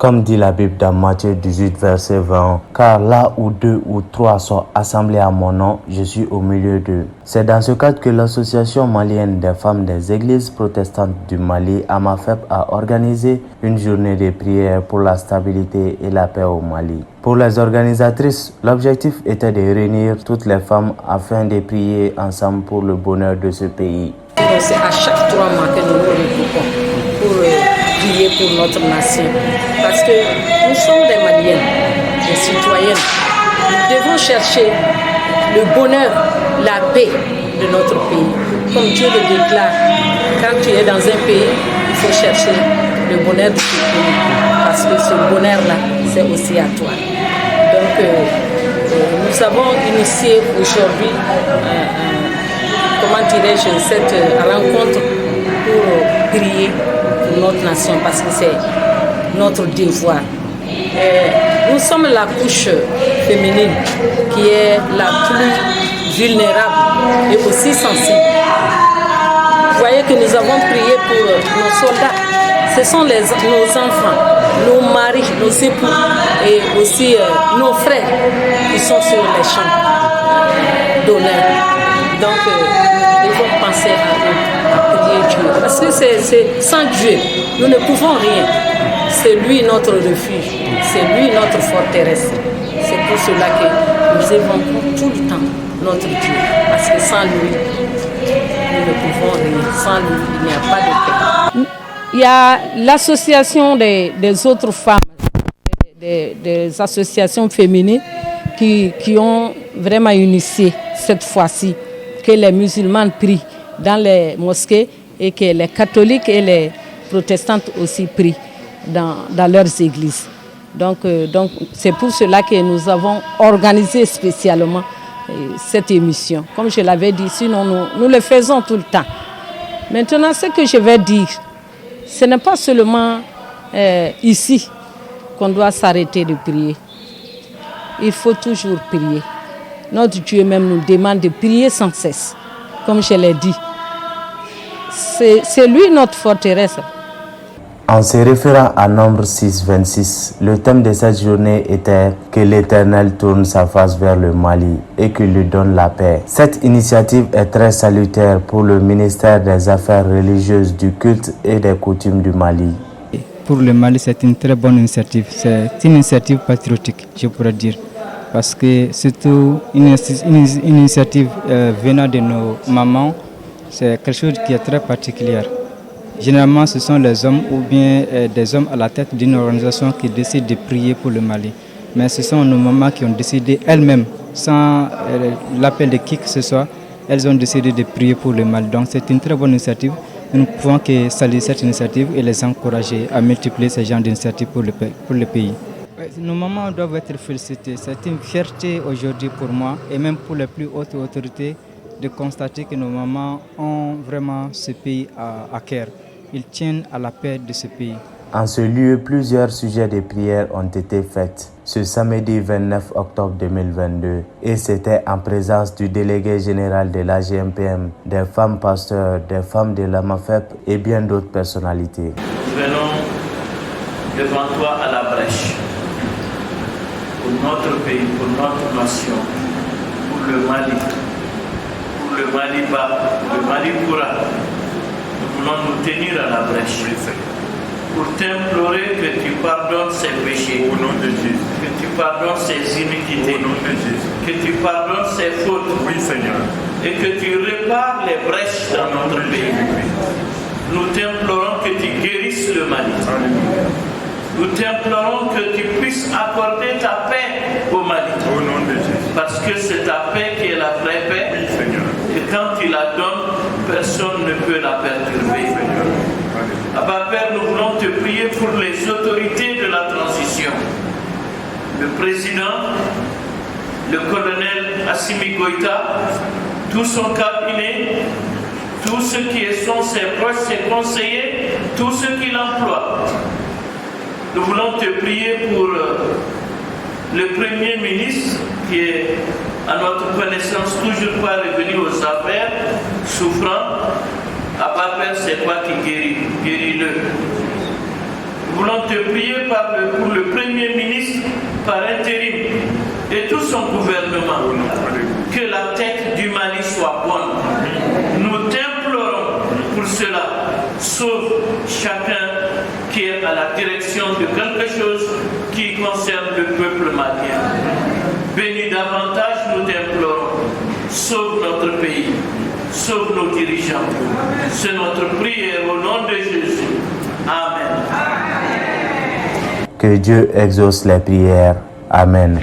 Comme dit la Bible dans Matthieu 18, verset 20, « Car là où 2 ou 3 sont assemblés à mon nom, je suis au milieu d'eux. » C'est dans ce cadre que l'Association malienne des femmes des églises protestantes du Mali, AMAFEP, a organisé une journée de prière pour la stabilité et la paix au Mali. Pour les organisatrices, l'objectif était de réunir toutes les femmes afin de prier ensemble pour le bonheur de ce pays. C'est à chaque 3 mois que nous nous regroupons pour prier pour notre nation. Parce que nous sommes des Maliennes, des citoyennes. Nous devons chercher le bonheur, la paix de notre pays. Comme Dieu le déclare, quand tu es dans un pays, il faut chercher le bonheur de ce pays. Parce que ce bonheur-là, c'est aussi à toi. Donc, nous avons initié aujourd'hui comment dirais-je, cette rencontre pour prier pour notre nation parce que c'est notre devoir. Nous sommes la couche féminine qui est la plus vulnérable et aussi sensible. Vous voyez que nous avons prié pour nos soldats. Ce sont nos enfants, nos maris, nos époux et aussi nos frères qui sont sur les champs d'honneur. Donc, nous devons penser à eux, à prier Dieu. Parce que c'est sans Dieu, nous ne pouvons rien. C'est lui notre refuge, c'est lui notre forteresse. C'est pour cela que nous évoquons tout le temps notre Dieu. Parce que sans lui, nous ne pouvons rien. Sans lui, il n'y a pas de paix. Il y a l'association des autres femmes, des associations féminines qui ont vraiment initié cette fois-ci que les musulmans prient dans les mosquées et que les catholiques et les protestantes aussi prient dans leurs églises. Donc c'est pour cela que nous avons organisé spécialement cette émission. Comme je l'avais dit, sinon nous le faisons tout le temps. Maintenant, ce que je vais dire, ce n'est pas seulement ici qu'on doit s'arrêter de prier. Il faut toujours prier. Notre Dieu même nous demande de prier sans cesse, comme je l'ai dit. C'est lui notre forteresse. En se référant à Nombre 6, 26, le thème de cette journée était que l'Éternel tourne sa face vers le Mali et qu'il lui donne la paix. Cette initiative est très salutaire pour le ministère des Affaires religieuses, du culte et des coutumes du Mali. Pour le Mali, c'est une très bonne initiative. C'est une initiative patriotique, je pourrais dire. Parce que surtout une initiative venant de nos mamans, c'est quelque chose qui est très particulier. Généralement, ce sont les hommes ou bien des hommes à la tête d'une organisation qui décident de prier pour le Mali. Mais ce sont nos mamans qui ont décidé elles-mêmes, sans l'appel de qui que ce soit, elles ont décidé de prier pour le Mali. Donc c'est une très bonne initiative. Nous ne pouvons que saluer cette initiative et les encourager à multiplier ce genre d'initiatives pour le pays. Nos mamans doivent être félicitées. C'est une fierté aujourd'hui pour moi et même pour les plus hautes autorités de constater que nos mamans ont vraiment ce pays à cœur. Ils tiennent à la paix de ce pays. En ce lieu, plusieurs sujets de prière ont été faits ce samedi 29 octobre 2022 et c'était en présence du délégué général de l'AGMPM, des femmes pasteurs, des femmes de l'AMAFEP et bien d'autres personnalités. Nous venons devant toi à la brèche pour notre pays, pour notre nation, pour le Mali, pour le Mali bas, le Mali pourra. Nous voulons nous tenir à la brèche pour t'implorer que tu pardonnes ses péchés, au nom de Jésus. Que tu pardonnes ses iniquités, au nom de Jésus. Que tu pardonnes ses fautes, oui Seigneur, et que tu répares les brèches dans notre pays. Nous t'implorons que tu guérisses le Mali. Nous t'implorons que tu puisses accorder ta paix au Mali. Au nom de Jésus. Parce que c'est ta paix qui est la vraie paix. Oui, Seigneur. Et quand tu la donnes, personne ne peut la perturber. Seigneur. Abba Père, nous voulons te prier pour les autorités de la transition. Le président, le colonel Assimi Goïta, tout son cabinet, tous ceux qui sont ses proches, ses conseillers, tous ceux qui l'emploient. Nous voulons te prier pour le Premier ministre qui est, à notre connaissance, toujours pas revenu aux affaires, souffrant. Abba Père, c'est toi qui guéris, guéris-le. Nous voulons te prier pour le Premier ministre par intérim et tout son gouvernement. Que la tête du Mali soit bonne. Nous t'implorons pour cela. Sauve chacun qui est à la direction de quelque chose qui concerne le peuple malien. Bénis davantage, nous t'implorons. Sauve notre pays. Sauve nos dirigeants. C'est notre prière au nom de Jésus. Amen. Que Dieu exauce les prières. Amen.